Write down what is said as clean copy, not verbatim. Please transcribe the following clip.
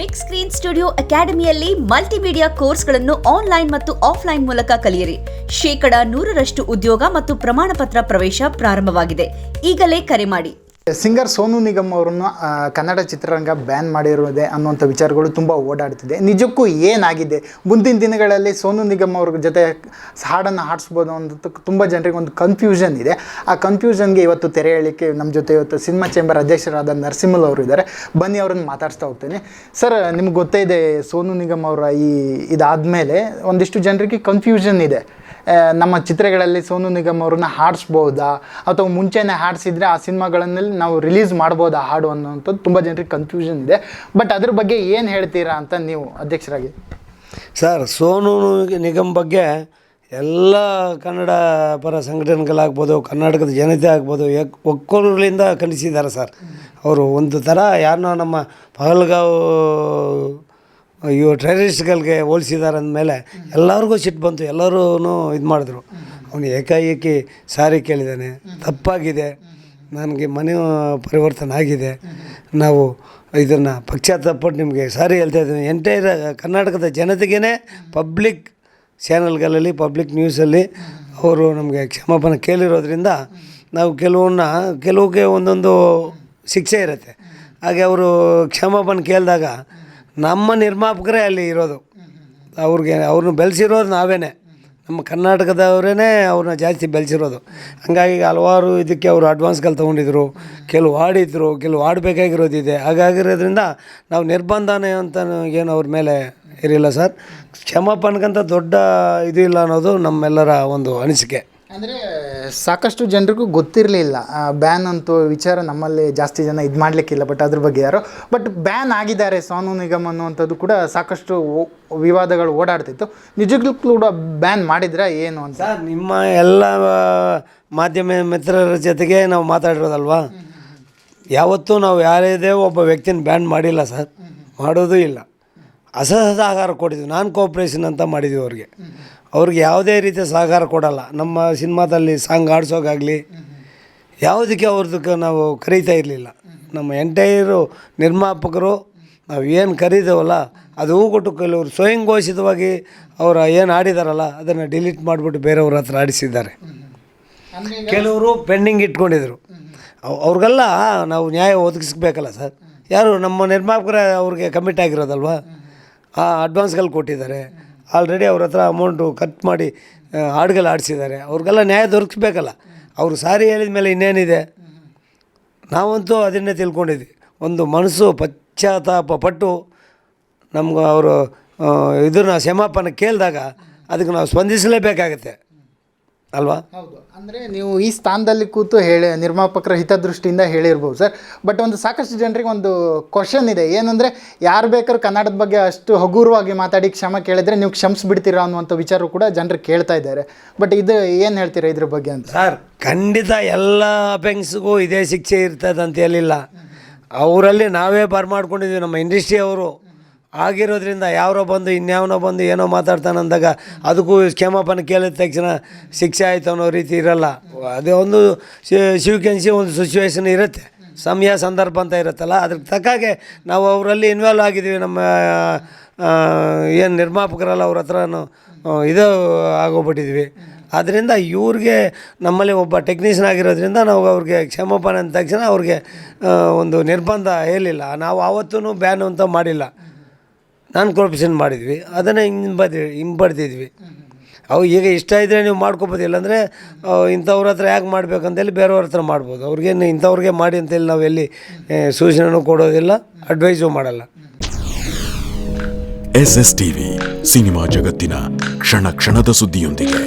Big screen studio ಅಕಾಡೆಮಿಯಲ್ಲಿ multimedia ಕೋರ್ಸ್ಗಳನ್ನು online ಮತ್ತು ಆಫ್ಲೈನ್ ಮೂಲಕ ಕಲಿಯಿರಿ. 100% ಉದ್ಯೋಗ ಮತ್ತು ಪ್ರಮಾಣ ಪತ್ರ ಪ್ರವೇಶ ಪ್ರಾರಂಭವಾಗಿದೆ. ಈಗಲೇ ಕರೆ ಮಾಡಿ. ಸಿಂಗರ್ ಸೋನು ನಿಗಮ್ ಅವರನ್ನು ಕನ್ನಡ ಚಿತ್ರರಂಗ ಬ್ಯಾನ್ ಮಾಡಿರುವುದೇ ಅನ್ನುವಂಥ ವಿಚಾರಗಳು ತುಂಬ ಓಡಾಡ್ತಿದೆ. ನಿಜಕ್ಕೂ ಏನಾಗಿದೆ? ಮುಂದಿನ ದಿನಗಳಲ್ಲಿ ಸೋನು ನಿಗಮ್ ಅವ್ರ ಜೊತೆ ಹಾಡನ್ನು ಹಾಡಿಸ್ಬೋದು ಅಂತ ತುಂಬ ಜನರಿಗೆ ಒಂದು ಕನ್ಫ್ಯೂಷನ್ ಇದೆ. ಆ ಕನ್ಫ್ಯೂಷನ್ಗೆ ಇವತ್ತು ತೆರೆ ಎಳಿಕೆ ನಮ್ಮ ಜೊತೆ ಇವತ್ತು ಸಿನಿಮಾ ಚೇಂಬರ್ ಅಧ್ಯಕ್ಷರಾದ ನರಸಿಂಹಲ್ ಅವರು ಇದ್ದಾರೆ. ಬನ್ನಿ ಅವ್ರನ್ನ ಮಾತಾಡಿಸ್ತಾ ಹೋಗ್ತೇನೆ. ಸರ್, ನಿಮ್ಗೆ ಗೊತ್ತೇ ಇದೆ ಸೋನು ನಿಗಮ್ ಅವರ ಇದಾದಮೇಲೆ ಒಂದಿಷ್ಟು ಜನರಿಗೆ ಕನ್ಫ್ಯೂಷನ್ ಇದೆ. ನಮ್ಮ ಚಿತ್ರಗಳಲ್ಲಿ ಸೋನು ನಿಗಮ್ ಅವ್ರನ್ನ ಹಾಡಿಸ್ಬೋದಾ ಅಥವಾ ಮುಂಚೆನೇ ಹಾಡಿಸಿದ್ರೆ ಆ ಸಿನಿಮಾಗಳಲ್ಲಿ ನಾವು ರಿಲೀಸ್ ಮಾಡ್ಬೋದಾ ಹಾಡು ಅನ್ನೋಂಥದ್ದು ತುಂಬ ಜನರಿಗೆ ಕನ್ಫ್ಯೂಷನ್ ಇದೆ. ಬಟ್ ಅದ್ರ ಬಗ್ಗೆ ಏನು ಹೇಳ್ತೀರಾ ಅಂತ ನೀವು ಅಧ್ಯಕ್ಷರಾಗಿ? ಸರ್, ಸೋನು ನಿಗಮ್ ಬಗ್ಗೆ ಎಲ್ಲ ಕನ್ನಡ ಪರ ಸಂಘಟನೆಗಳಾಗ್ಬೋದು, ಕರ್ನಾಟಕದ ಜನತೆ ಆಗ್ಬೋದು, ಒಕ್ಕೊರಲಿಂದ ಖಂಡಿಸಿದ್ದಾರೆ ಸರ್. ಅವರು ಒಂದು ಥರ ಯಾರನ್ನೋ ನಮ್ಮ ಪಹಲ್ಗಾವ್ ಟೆರರಿಸ್ಟ್ಗಳಿಗೆ ಹೋಲಿಸಿದ್ದಾರೆ ಅಂದಮೇಲೆ ಎಲ್ಲರಿಗೂ ಸಿಟ್ಟು ಬಂತು. ಎಲ್ಲರೂ ಇದು ಮಾಡಿದ್ರು. ಅವನು ಏಕಾಏಕಿ ಸಾರಿ ಕೇಳಿದ್ದಾನೆ, ತಪ್ಪಾಗಿದೆ, ನನಗೆ ಮನೆ ಪರಿವರ್ತನೆ ಆಗಿದೆ, ನಾವು ಇದನ್ನು ಪಶ್ಚಾತ್ತಾಪಟ್ಟು ನಿಮಗೆ ಸಾರಿ ಹೇಳ್ತಾ ಇದ್ದೀನಿ. ಎಂಟೈರ್ ಕರ್ನಾಟಕದ ಜನತೆಗೇ ಪಬ್ಲಿಕ್ ಚಾನಲ್ಗಳಲ್ಲಿ, ಪಬ್ಲಿಕ್ ನ್ಯೂಸಲ್ಲಿ ಅವರು ನಮಗೆ ಕ್ಷಮಾಪಣೆ ಕೇಳಿರೋದ್ರಿಂದ ನಾವು ಕೆಲವುಗೆ ಒಂದೊಂದು ಶಿಕ್ಷೆ ಇರುತ್ತೆ. ಹಾಗೆ ಅವರು ಕ್ಷಮಾಪಣೆ ಕೇಳಿದಾಗ ನಮ್ಮ ನಿರ್ಮಾಪಕರೇ ಅಲ್ಲಿ ಇರೋದು. ಅವ್ರನ್ನ ಬೆಳೆಸಿರೋದು ನಾವೇ, ನಮ್ಮ ಕರ್ನಾಟಕದವರೇ ಅವ್ರನ್ನ ಜಾಸ್ತಿ ಬೆಳೆಸಿರೋದು. ಹಂಗಾಗಿ ಹಲವಾರು ಇದಕ್ಕೆ ಅವರು ಅಡ್ವಾನ್ಸ್ಗಳು ತೊಗೊಂಡಿದ್ರು, ಕೆಲವು ಆಡಿದ್ರು, ಕೆಲವು ಆಡಬೇಕಾಗಿರೋದಿದೆ. ಹಾಗಾಗಿರೋದ್ರಿಂದ ನಾವು ನಿರ್ಬಂಧನೆ ಅಂತ ಏನು ಅವ್ರ ಮೇಲೆ ಇರಲಿಲ್ಲ ಸರ್. ಕ್ಷಮಾಪಣೆಗಂತ ದೊಡ್ಡ ಇದು ಇಲ್ಲ ಅನ್ನೋದು ನಮ್ಮೆಲ್ಲರ ಒಂದು ಅನಿಸಿಕೆ. ಅಂದರೆ ಸಾಕಷ್ಟು ಜನರಿಗೂ ಗೊತ್ತಿರಲಿಲ್ಲ ಬ್ಯಾನ್ ಅಂತೂ ವಿಚಾರ. ನಮ್ಮಲ್ಲಿ ಜಾಸ್ತಿ ಜನ ಇದು ಮಾಡಲಿಕ್ಕಿಲ್ಲ, ಬಟ್ ಅದ್ರ ಬಗ್ಗೆ ಬಟ್ ಬ್ಯಾನ್ ಆಗಿದ್ದಾರೆ ಸೋನು ನಿಗಮ್ ಅನ್ನುವಂಥದ್ದು ಕೂಡ ಸಾಕಷ್ಟು ವಿವಾದಗಳು ಓಡಾಡ್ತಿತ್ತು. ನಿಜಕ್ಕೂ ಕೂಡ ಬ್ಯಾನ್ ಮಾಡಿದ್ರೆ ಏನು ಅಂತ ಸರ್, ನಿಮ್ಮ ಎಲ್ಲ ಮಾಧ್ಯಮ ಮಿತ್ರರ ಜೊತೆಗೆ ನಾವು ಮಾತಾಡಿರೋದಲ್ವಾ. ಯಾವತ್ತೂ ನಾವು ಯಾರೇ ಒಬ್ಬ ವ್ಯಕ್ತಿನ ಬ್ಯಾನ್ ಮಾಡಿಲ್ಲ ಸರ್, ಮಾಡೋದೂ ಇಲ್ಲ. ಅಸಹಕಾರ ಕೊಟ್ಟಿದ್ವಿ, ನಾನ್ ಕೋಆಪ್ರೇಷನ್ ಅಂತ ಮಾಡಿದ್ವಿ ಅವ್ರಿಗೆ ಯಾವುದೇ ರೀತಿಯ ಸಹಕಾರ ಕೊಡಲ್ಲ. ನಮ್ಮ ಸಿನಿಮಾದಲ್ಲಿ ಸಾಂಗ್ ಆಡಿಸೋಕ್ಕಾಗಲಿ ಯಾವುದಕ್ಕೆ ಅವ್ರದಕ್ಕೆ ನಾವು ಕರೀತಾ ಇರಲಿಲ್ಲ. ನಮ್ಮ ಎಂಟೈರು ನಿರ್ಮಾಪಕರು ನಾವು ಏನು ಕರೀದೇವಲ್ಲ ಅದು ಹೂ ಕೊಟ್ಟು ಕೆಲವರು ಸ್ವಯಂ ಘೋಷಿತವಾಗಿ ಅವರು ಏನು ಆಡಿದಾರಲ್ಲ ಅದನ್ನು ಡಿಲೀಟ್ ಮಾಡಿಬಿಟ್ಟು ಬೇರೆಯವ್ರ ಹತ್ರ ಆಡಿಸಿದ್ದಾರೆ. ಕೆಲವರು ಪೆಂಡಿಂಗ್ ಇಟ್ಕೊಂಡಿದ್ರು. ಅವ್ರಿಗೆಲ್ಲ ನಾವು ನ್ಯಾಯ ಒದಗಿಸ್ಬೇಕಲ್ಲ ಸರ್. ಯಾರು ನಮ್ಮ ನಿರ್ಮಾಪಕರ ಅವ್ರಿಗೆ ಕಮಿಟ್ ಆಗಿರೋದಲ್ವ, ಆ ಅಡ್ವಾನ್ಸ್ಗಳು ಕೊಟ್ಟಿದ್ದಾರೆ. ಆಲ್ರೆಡಿ ಅವ್ರ ಹತ್ರ ಅಮೌಂಟು ಖರ್ಚು ಮಾಡಿ ಹಾಡುಗಳು ಆಡಿಸಿದ್ದಾರೆ. ಅವ್ರಿಗೆಲ್ಲ ನ್ಯಾಯ ದೊರಕಿಸ್ಬೇಕಲ್ಲ. ಅವರು ಸಾರಿ ಹೇಳಿದ ಮೇಲೆ ಇನ್ನೇನಿದೆ? ನಾವಂತೂ ಅದನ್ನೇ ತಿಳ್ಕೊಂಡಿದ್ವಿ. ಒಂದು ಮನಸ್ಸು ಪಶ್ಚಾತ್ತಾಪ ಪಟ್ಟು ನಮ್ಗೆ ಅವರು ಇದನ್ನು ಕ್ಷಮಾಪಣೆ ಕೇಳಿದಾಗ ಅದಕ್ಕೆ ನಾವು ಸ್ಪಂದಿಸಲೇಬೇಕಾಗತ್ತೆ ಅಲ್ವಾ? ಹೌದು. ಅಂದರೆ ನೀವು ಈ ಸ್ಥಾನದಲ್ಲಿ ಕೂತು ನಿರ್ಮಾಪಕರ ಹಿತದೃಷ್ಟಿಯಿಂದ ಹೇಳಿರ್ಬೋದು ಸರ್. ಬಟ್ ಒಂದು ಸಾಕಷ್ಟು ಜನರಿಗೆ ಒಂದು ಕ್ವಶನ್ ಇದೆ. ಏನಂದರೆ ಯಾರು ಬೇಕಾದ್ರೂ ಕನ್ನಡದ ಬಗ್ಗೆ ಅಷ್ಟು ಹಗುರವಾಗಿ ಮಾತಾಡಿ ಕ್ಷಮೆ ಕೇಳಿದರೆ ನೀವು ಕ್ಷಮಿಸ್ಬಿಡ್ತೀರಾ ಅನ್ನುವಂಥ ವಿಚಾರ ಕೂಡ ಜನರು ಕೇಳ್ತಾ ಇದ್ದಾರೆ. ಬಟ್ ಇದು ಏನು ಹೇಳ್ತೀರಾ ಇದ್ರ ಬಗ್ಗೆ ಅಂತ? ಸರ್, ಖಂಡಿತ ಎಲ್ಲ ಅಫೆನ್ಸ್ಗೂ ಇದೇ ಶಿಕ್ಷೆ ಇರ್ತದೆ ಅಂತ ಹೇಳಿಲ್ಲ. ಅವರಲ್ಲಿ ನಾವೇ ಬರ್ಮಾಡ್ಕೊಂಡಿದ್ವಿ. ನಮ್ಮ ಇಂಡಸ್ಟ್ರಿ ಅವರು ಆಗಿರೋದ್ರಿಂದ ಯಾರೋ ಬಂದು ಇನ್ಯಾವನೋ ಬಂದು ಏನೋ ಮಾತಾಡ್ತಾನೆ ಅಂದಾಗ ಅದಕ್ಕೂ ಕ್ಷಮಾಪಣೆ ಕೇಳಿದ ತಕ್ಷಣ ಶಿಕ್ಷೆ ಆಯಿತು ಅನ್ನೋ ರೀತಿ ಇರಲ್ಲ. ಅದೇ ಒಂದು ಶಿವಕೆನ್ಸಿ ಒಂದು ಸಿಚುವೇಶನ್ ಇರುತ್ತೆ, ಸಮಯ ಸಂದರ್ಭ ಅಂತ ಇರುತ್ತಲ್ಲ, ಅದ್ರ ತಕ್ಕಾಗೆ ನಾವು ಅವರಲ್ಲಿ ಇನ್ವಾಲ್ವ್ ಆಗಿದ್ದೀವಿ. ನಮ್ಮ ಏನು ನಿರ್ಮಾಪಕರಲ್ಲ ಅವ್ರ ಹತ್ರನೂ ಇದು ಆಗೋಗ್ಬಿಟ್ಟಿದ್ವಿ. ಆದ್ದರಿಂದ ಇವ್ರಿಗೆ ನಮ್ಮಲ್ಲಿ ಒಬ್ಬ ಟೆಕ್ನಿಷಿಯನ್ ಆಗಿರೋದ್ರಿಂದ ನಾವು ಅವ್ರಿಗೆ ಕ್ಷಮಾಪಣೆ ಅಂದ ತಕ್ಷಣ ಅವ್ರಿಗೆ ಒಂದು ನಿರ್ಬಂಧ ಹೇಳಿಲ್ಲ. ನಾವು ಆವತ್ತೂ ಬ್ಯಾನು ಅಂತ ಮಾಡಿಲ್ಲ, ನಾನ್ ಕೋಆಪ್ರೇಷನ್ ಮಾಡಿದ್ವಿ. ಅದನ್ನೇ ಹಿಂಬಡ್ದಿದ್ವಿ. ಅವು ಈಗ ಇಷ್ಟ ಇದ್ದರೆ ನೀವು ಮಾಡ್ಕೊಬೋದು, ಇಲ್ಲಾಂದರೆ ಇಂಥವ್ರ ಹತ್ರ ಯಾಕೆ ಮಾಡಬೇಕಂತೇಳಿ ಬೇರೆಯವ್ರ ಹತ್ರ ಮಾಡ್ಬೋದು. ಅವ್ರಿಗೇನು ಇಂಥವ್ರಿಗೆ ಮಾಡಿ ಅಂತೇಳಿ ನಾವು ಎಲ್ಲಿ ಸೂಚನೆನೂ ಕೊಡೋದಿಲ್ಲ, ಅಡ್ವೈಸು ಮಾಡಲ್ಲ. SS TV ಸಿನಿಮಾ ಜಗತ್ತಿನ ಕ್ಷಣ ಕ್ಷಣದ ಸುದ್ದಿಯೊಂದಿಗೆ.